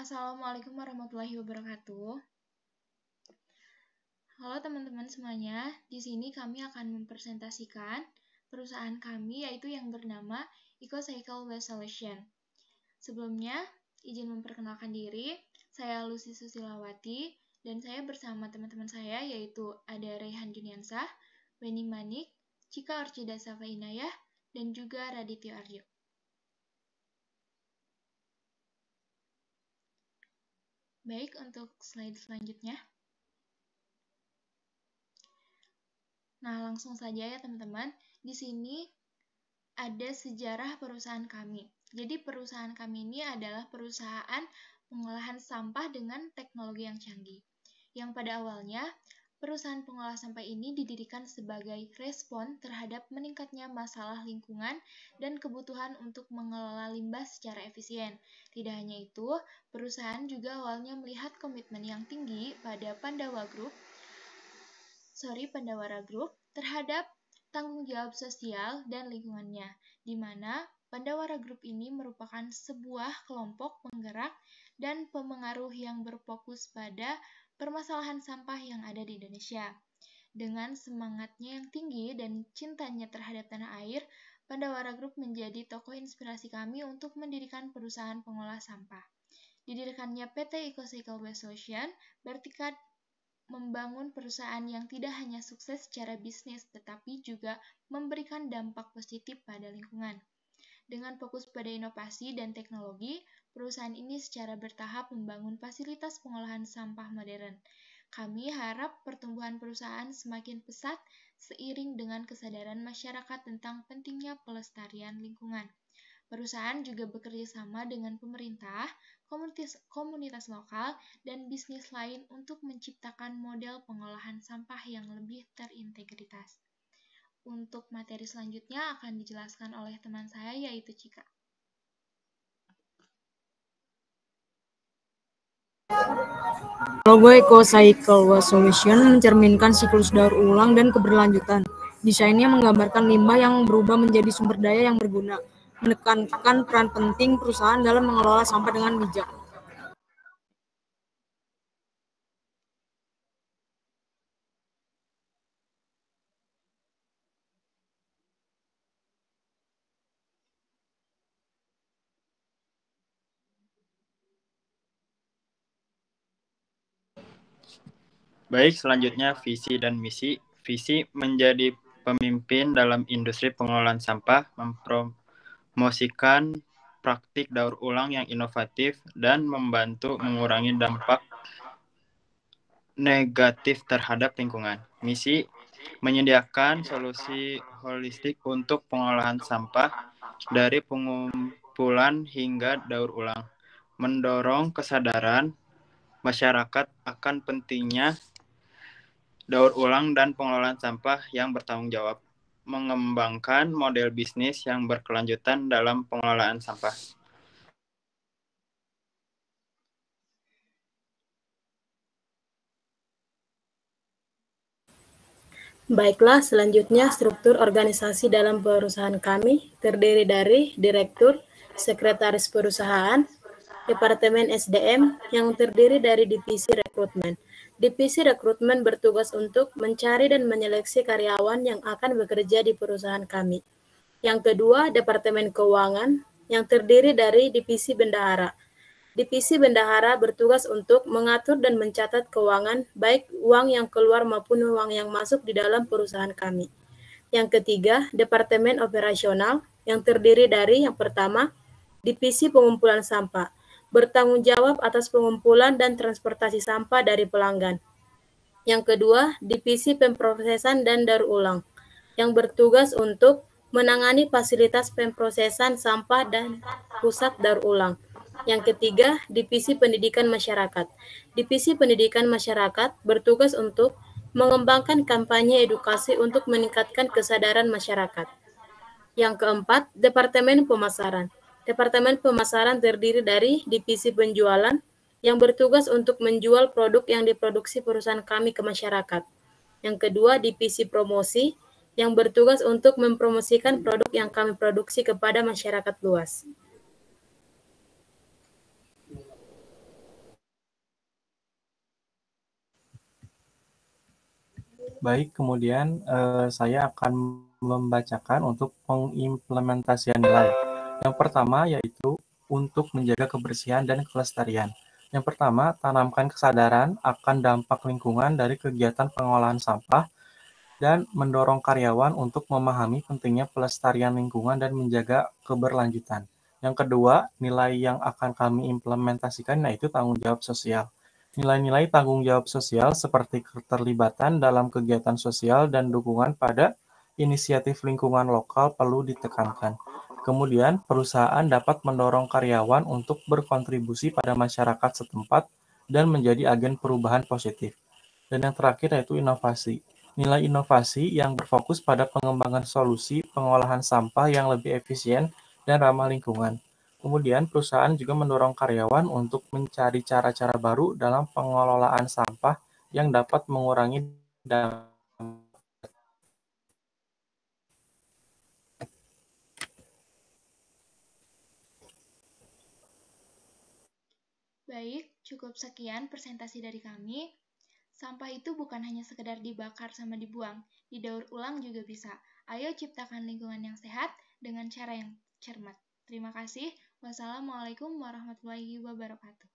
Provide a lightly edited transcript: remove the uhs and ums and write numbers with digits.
Assalamualaikum warahmatullahi wabarakatuh. Halo teman-teman semuanya, di sini kami akan mempresentasikan perusahaan kami yaitu yang bernama EcoCycle Waste Solution. Sebelumnya, izin memperkenalkan diri, saya Lucy Susilawati dan saya bersama teman-teman saya yaitu ada Raihan Juniansah, Weni Manik, Cika Orchida Safainayah, dan juga Radityo Aryo. Baik, untuk slide selanjutnya. Nah, langsung saja ya teman-teman. Di sini ada sejarah perusahaan kami. Jadi perusahaan kami ini adalah perusahaan pengolahan sampah dengan teknologi yang canggih. Yang pada awalnya, perusahaan pengolah sampah ini didirikan sebagai respon terhadap meningkatnya masalah lingkungan dan kebutuhan untuk mengelola limbah secara efisien. Tidak hanya itu, perusahaan juga awalnya melihat komitmen yang tinggi pada Pandawara Group terhadap tanggung jawab sosial dan lingkungannya, di mana Pandawara Group ini merupakan sebuah kelompok penggerak dan pemengaruh yang berfokus pada permasalahan sampah yang ada di Indonesia. Dengan semangatnya yang tinggi dan cintanya terhadap tanah air, Pandawara Group menjadi tokoh inspirasi kami untuk mendirikan perusahaan pengolah sampah. Didirikannya PT EcoCycle Waste Solution bertekad membangun perusahaan yang tidak hanya sukses secara bisnis, tetapi juga memberikan dampak positif pada lingkungan. Dengan fokus pada inovasi dan teknologi, perusahaan ini secara bertahap membangun fasilitas pengolahan sampah modern. Kami harap pertumbuhan perusahaan semakin pesat seiring dengan kesadaran masyarakat tentang pentingnya pelestarian lingkungan. Perusahaan juga bekerja sama dengan pemerintah, komunitas lokal, dan bisnis lain untuk menciptakan model pengolahan sampah yang lebih terintegritas. Untuk materi selanjutnya akan dijelaskan oleh teman saya yaitu Cika. Logo EcoCycle Waste Solution mencerminkan siklus daur ulang dan keberlanjutan. Desainnya menggambarkan limbah yang berubah menjadi sumber daya yang berguna, menekankan peran penting perusahaan dalam mengelola sampah dengan bijak. Baik, selanjutnya visi dan misi. Visi menjadi pemimpin dalam industri pengolahan sampah, mempromosikan praktik daur ulang yang inovatif, dan membantu mengurangi dampak negatif terhadap lingkungan. Misi menyediakan solusi holistik untuk pengolahan sampah dari pengumpulan hingga daur ulang, mendorong kesadaran masyarakat akan pentingnya daur ulang dan pengelolaan sampah yang bertanggung jawab, mengembangkan model bisnis yang berkelanjutan dalam pengelolaan sampah. Baiklah, selanjutnya struktur organisasi dalam perusahaan kami terdiri dari direktur, sekretaris perusahaan, Departemen SDM yang terdiri dari divisi rekrutmen. Divisi rekrutmen bertugas untuk mencari dan menyeleksi karyawan yang akan bekerja di perusahaan kami. Yang kedua, Departemen Keuangan yang terdiri dari divisi bendahara. Divisi bendahara bertugas untuk mengatur dan mencatat keuangan, baik uang yang keluar maupun uang yang masuk di dalam perusahaan kami. Yang ketiga, Departemen Operasional yang terdiri dari yang pertama, Divisi Pengumpulan Sampah, bertanggung jawab atas pengumpulan dan transportasi sampah dari pelanggan. Yang kedua, Divisi Pemprosesan dan Daur Ulang, yang bertugas untuk menangani fasilitas pemprosesan sampah dan pusat daur ulang. Yang ketiga, Divisi Pendidikan Masyarakat. Divisi Pendidikan Masyarakat bertugas untuk mengembangkan kampanye edukasi untuk meningkatkan kesadaran masyarakat. Yang keempat, Departemen Pemasaran. Departemen Pemasaran terdiri dari Divisi Penjualan yang bertugas untuk menjual produk yang diproduksi perusahaan kami ke masyarakat. Yang kedua, Divisi Promosi yang bertugas untuk mempromosikan produk yang kami produksi kepada masyarakat luas. Baik, kemudian saya akan membacakan untuk pengimplementasian nilai. Yang pertama yaitu untuk menjaga kebersihan dan kelestarian. Yang pertama, tanamkan kesadaran akan dampak lingkungan dari kegiatan pengolahan sampah dan mendorong karyawan untuk memahami pentingnya pelestarian lingkungan dan menjaga keberlanjutan. Yang kedua, nilai yang akan kami implementasikan yaitu tanggung jawab sosial. Nilai-nilai tanggung jawab sosial seperti keterlibatan dalam kegiatan sosial dan dukungan pada inisiatif lingkungan lokal perlu ditekankan. Kemudian, perusahaan dapat mendorong karyawan untuk berkontribusi pada masyarakat setempat dan menjadi agen perubahan positif. Dan yang terakhir yaitu inovasi. Nilai inovasi yang berfokus pada pengembangan solusi pengolahan sampah yang lebih efisien dan ramah lingkungan. Kemudian, perusahaan juga mendorong karyawan untuk mencari cara-cara baru dalam pengelolaan sampah yang dapat mengurangi dampak. Baik, cukup sekian presentasi dari kami. Sampah itu bukan hanya sekedar dibakar sama dibuang, didaur ulang juga bisa. Ayo ciptakan lingkungan yang sehat dengan cara yang cermat. Terima kasih. Wassalamualaikum warahmatullahi wabarakatuh.